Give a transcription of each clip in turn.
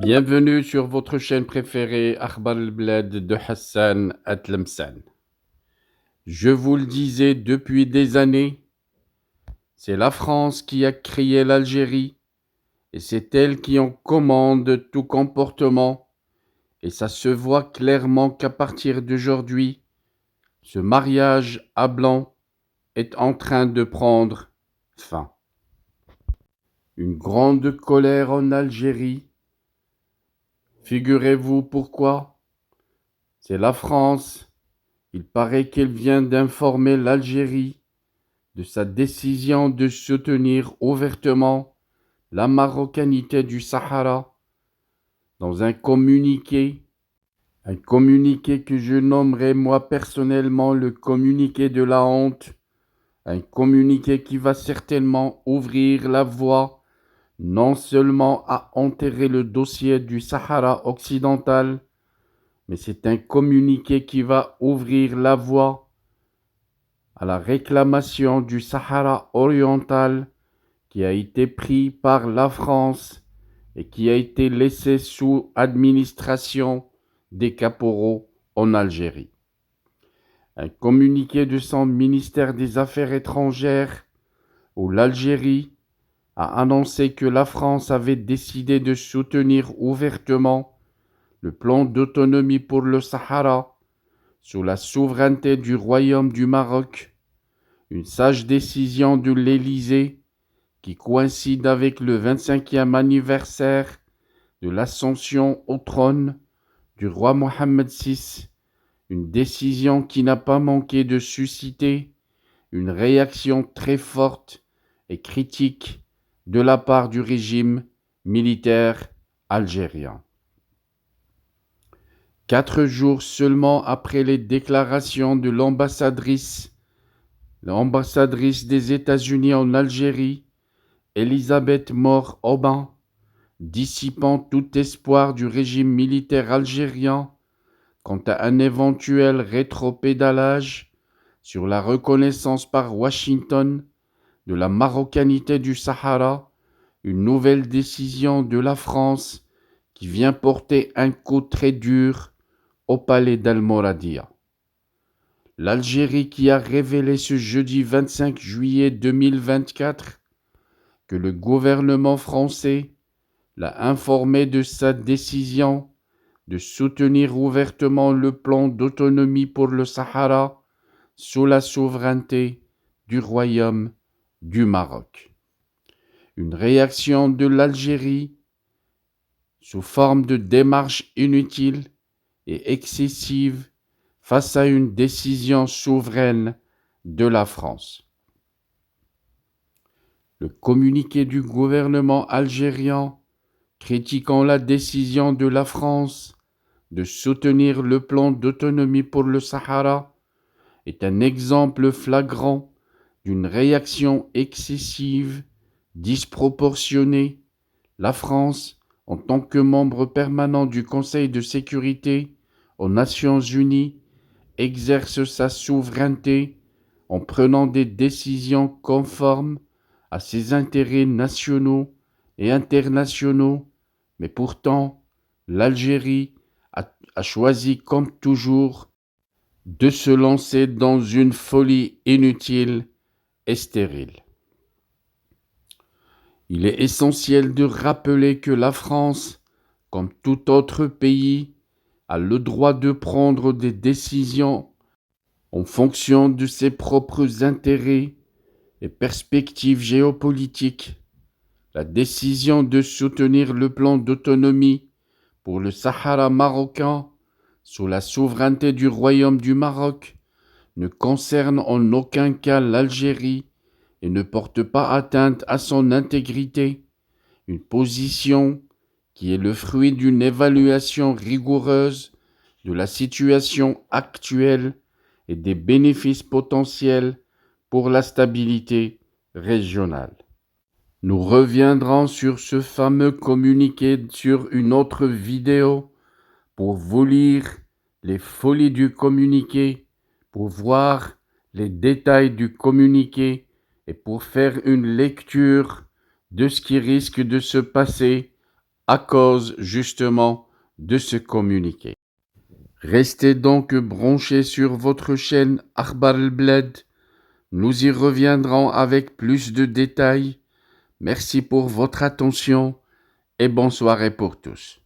Bienvenue sur votre chaîne préférée Akhbar al-Bled de Hassan Atlemsan. Je vous le disais depuis des années, c'est la France qui a créé l'Algérie et c'est elle qui en commande tout comportement, et ça se voit clairement qu'à partir d'aujourd'hui, ce mariage à blanc est en train de prendre fin. Une grande colère en Algérie. Figurez-vous pourquoi? C'est la France. Il paraît qu'elle vient d'informer l'Algérie de sa décision de soutenir ouvertement la marocanité du Sahara dans un communiqué que je nommerai moi personnellement le communiqué de la honte, un communiqué qui va certainement ouvrir la voie non seulement à enterrer le dossier du Sahara occidental, mais c'est un communiqué qui va ouvrir la voie à la réclamation du Sahara oriental qui a été pris par la France et qui a été laissé sous administration des caporaux en Algérie. Un communiqué de son ministère des Affaires étrangères où l'Algérie a annoncé que la France avait décidé de soutenir ouvertement le plan d'autonomie pour le Sahara sous la souveraineté du Royaume du Maroc, une sage décision de l'Élysée qui coïncide avec le 25e anniversaire de l'ascension au trône du roi Mohammed VI, une décision qui n'a pas manqué de susciter une réaction très forte et critique de la part du régime militaire algérien. 4 jours seulement après les déclarations de l'ambassadrice des États-Unis en Algérie, Elisabeth Moore-Aubin, dissipant tout espoir du régime militaire algérien quant à un éventuel rétropédalage sur la reconnaissance par Washington de la marocanité du Sahara, une nouvelle décision de la France qui vient porter un coup très dur au palais d'Almoradia. L'Algérie qui a révélé ce jeudi 25 juillet 2024 que le gouvernement français l'a informé de sa décision de soutenir ouvertement le plan d'autonomie pour le Sahara sous la souveraineté du Royaume du Maroc. Une réaction de l'Algérie sous forme de démarche inutile et excessive face à une décision souveraine de la France. Le communiqué du gouvernement algérien critiquant la décision de la France de soutenir le plan d'autonomie pour le Sahara est un exemple flagrant d'une réaction excessive, disproportionnée. La France, en tant que membre permanent du Conseil de sécurité aux Nations Unies, exerce sa souveraineté en prenant des décisions conformes à ses intérêts nationaux et internationaux, mais pourtant, l'Algérie a choisi comme toujours de se lancer dans une folie inutile et stérile. Il est essentiel de rappeler que la France, comme tout autre pays, a le droit de prendre des décisions en fonction de ses propres intérêts et perspectives géopolitiques. La décision de soutenir le plan d'autonomie pour le Sahara marocain sous la souveraineté du Royaume du Maroc ne concerne en aucun cas l'Algérie et ne porte pas atteinte à son intégrité, une position qui est le fruit d'une évaluation rigoureuse de la situation actuelle et des bénéfices potentiels pour la stabilité régionale. Nous reviendrons sur ce fameux communiqué sur une autre vidéo pour vous lire les folies du communiqué, pour voir les détails du communiqué et pour faire une lecture de ce qui risque de se passer à cause justement de ce communiqué. Restez donc branchés sur votre chaîne Akhbar el-Bled. Nous y reviendrons avec plus de détails. Merci pour votre attention et bonne soirée pour tous.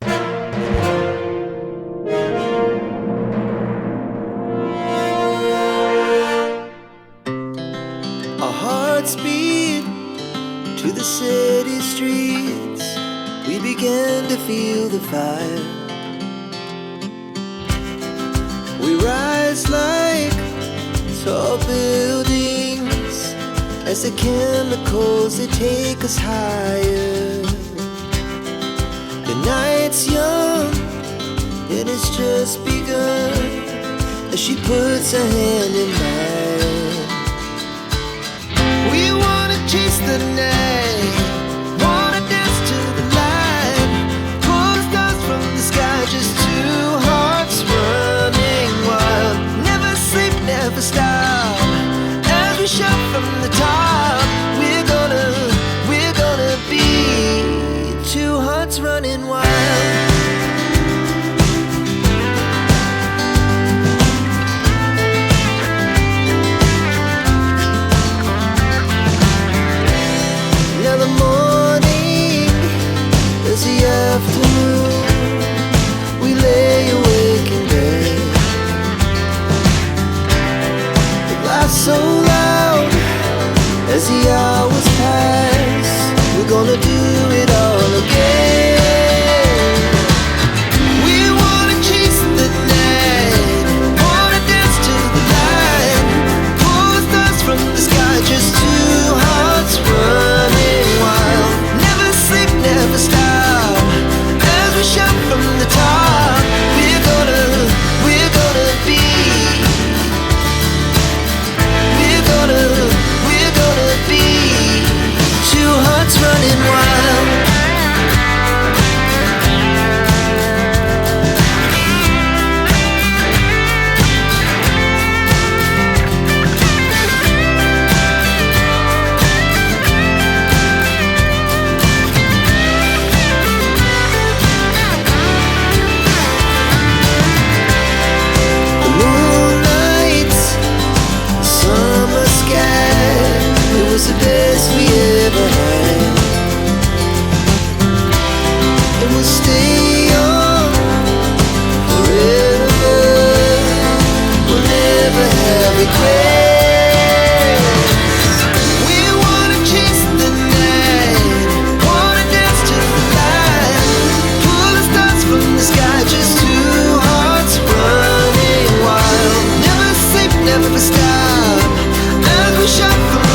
Our hearts beat to the city streets. We began to feel the fire. We rise like tall buildings as the chemicals, they take us higher. The night's young, it has just begun as she puts her hand in mine. We wanna chase the night, wanna dance to the light, pull the stars from the sky, just two hearts running wild. Never sleep, never stop, as we shout from the top. We're gonna be two hearts running wild. Now the morning is the afternoon. We lay awake in bed. The laughs so loud as the hours pass. We're gonna do it all again. We wanna chase the night, wanna dance to the light, pull the stars from the sky, just two hearts running wild. Never sleep, never stop, as we shout from the top. We're gonna be, we're gonna be two hearts running wild. The moonlight, summer sky, it was the best we ever had. And we'll stay young forever. We'll never have regrets. We wanna chase the night, wanna dance to the light, pull the stars from the sky, just two hearts running wild. Never sleep, never stop, as we shout from